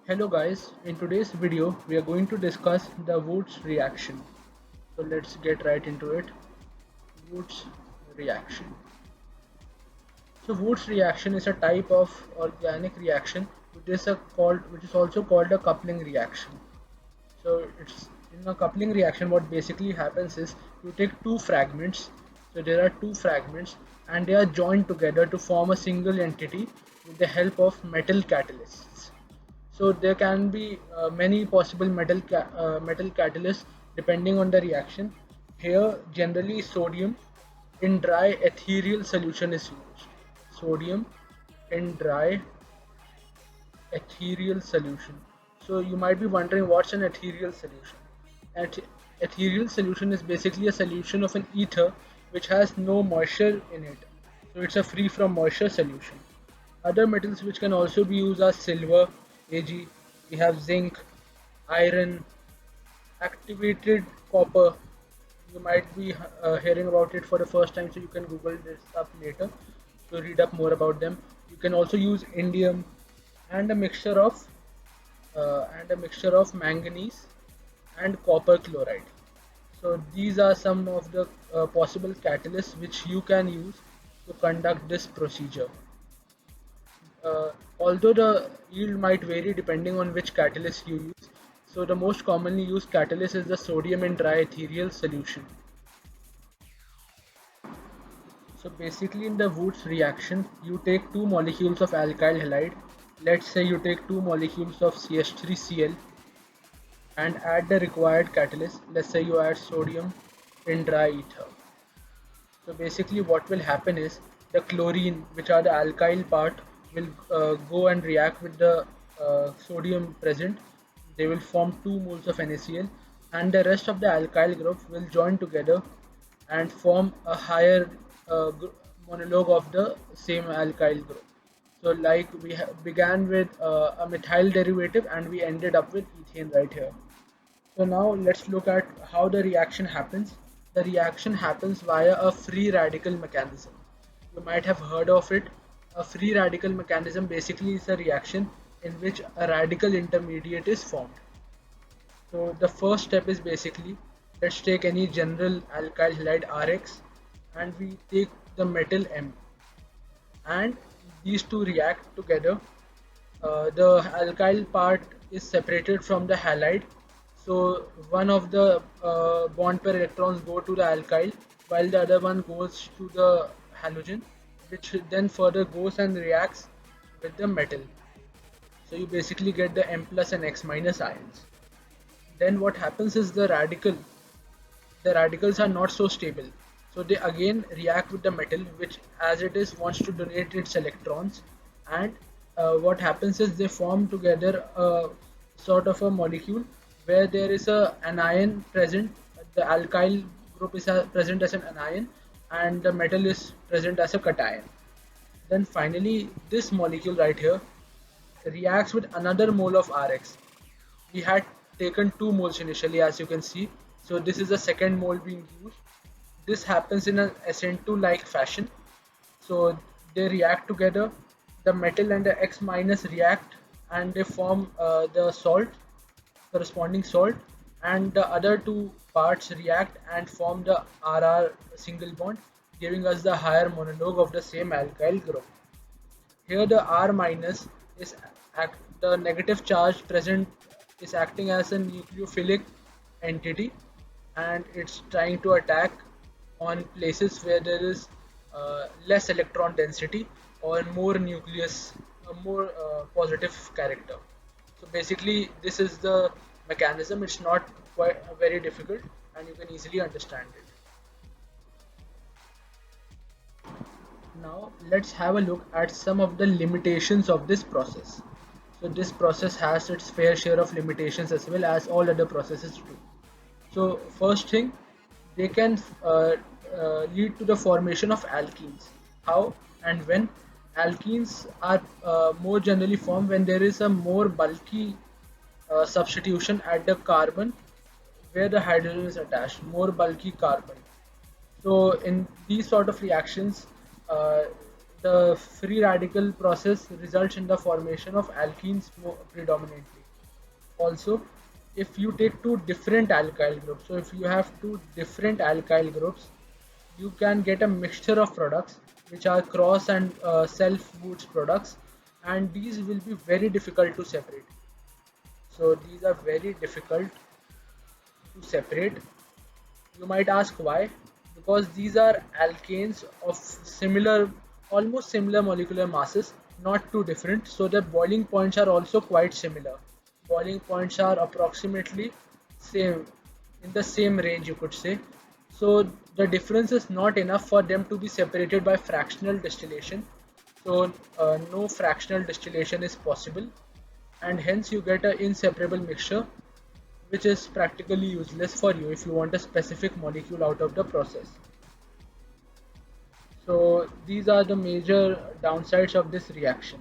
Hello guys, in today's video we are going to discuss the Woods reaction. So let's get right into it. Woods reaction. So Woods reaction is a type of organic reaction which is also called a coupling reaction. So it's in a coupling reaction what basically happens is you take two fragments. So there are two fragments and they are joined together to form a single entity with the help of metal catalysts. So there can be many possible metal catalysts depending on the reaction. Here generally sodium in dry ethereal solution is used. Sodium in dry ethereal solution. So you might be wondering what's an ethereal solution. An ethereal solution is basically a solution of an ether which has no moisture in it. So it's a free from moisture solution. Other metals which can also be used are silver, Ag, we have zinc, iron, activated copper. You might be hearing about it for the first time, so you can Google this up later to read up more about them. You can also use indium and a mixture of manganese and copper chloride. So these are some of the possible catalysts which you can use to conduct this procedure. Although the yield might vary depending on which catalyst you use, so the most commonly used catalyst is the sodium in dry ethereal solution. So basically in the Woods reaction, you take two molecules of alkyl halide. Let's say you take two molecules of CH3Cl and add the required catalyst. Let's say you add sodium in dry ether. So basically what will happen is the chlorine, which are the alkyl part, will go and react with the sodium present. They will form 2 moles of NaCl and the rest of the alkyl group will join together and form a higher monologue of the same alkyl group. So like we began with a methyl derivative and we ended up with ethane right here. So now let's look at how the reaction happens. The reaction happens via a free radical mechanism. You might have heard of it. A free radical mechanism basically is a reaction in which a radical intermediate is formed. So the first step is basically, let's take any general alkyl halide RX and we take the metal M and these two react together. The alkyl part is separated from the halide, so one of the bond pair electrons go to the alkyl while the other one goes to the halogen, which then further goes and reacts with the metal. So you basically get the M plus and X minus ions. Then what happens is the radicals are not so stable, so they again react with the metal, which as it is wants to donate its electrons. And what happens is they form together a sort of a molecule where there is a anion present. The alkyl group is present as an anion and the metal is present as a cation. Then finally this molecule right here reacts with another mole of Rx. We had taken 2 moles initially, as you can see, so this is the second mole being used. This happens in an SN2 like fashion, so they react together, the metal and the X minus react and they form the salt, corresponding salt, and the other two parts react and form the RR single bond, giving us the higher monologue of the same alkyl group. Here the R minus is the negative charge present is acting as a nucleophilic entity and it's trying to attack on places where there is less electron density or more nucleus, a more positive character. So basically this is the mechanism. It's not quite very difficult and you can easily understand it. Now let's have a look at some of the limitations of this process. So this process has its fair share of limitations as well as all other processes do. So first thing, they can lead to the formation of alkenes. How and when? Alkenes are more generally formed when there is a more bulky substitution at the carbon where the hydrogen is attached, more bulky carbon. So in these sort of reactions, uh, the free radical process results in the formation of alkenes predominantly. Also, if you take two different alkyl groups, so if you have two different alkyl groups, you can get a mixture of products which are cross and self Woods products, and these will be very difficult to separate. So these are very difficult to separate. You might ask why? Because these are alkanes of similar, almost similar molecular masses, not too different. So their boiling points are also quite similar. Boiling points are approximately same, in the same range, you could say. So the difference is not enough for them to be separated by fractional distillation. So no fractional distillation is possible, and hence you get an inseparable mixture, which is practically useless for you if you want a specific molecule out of the process. So these are the major downsides of this reaction.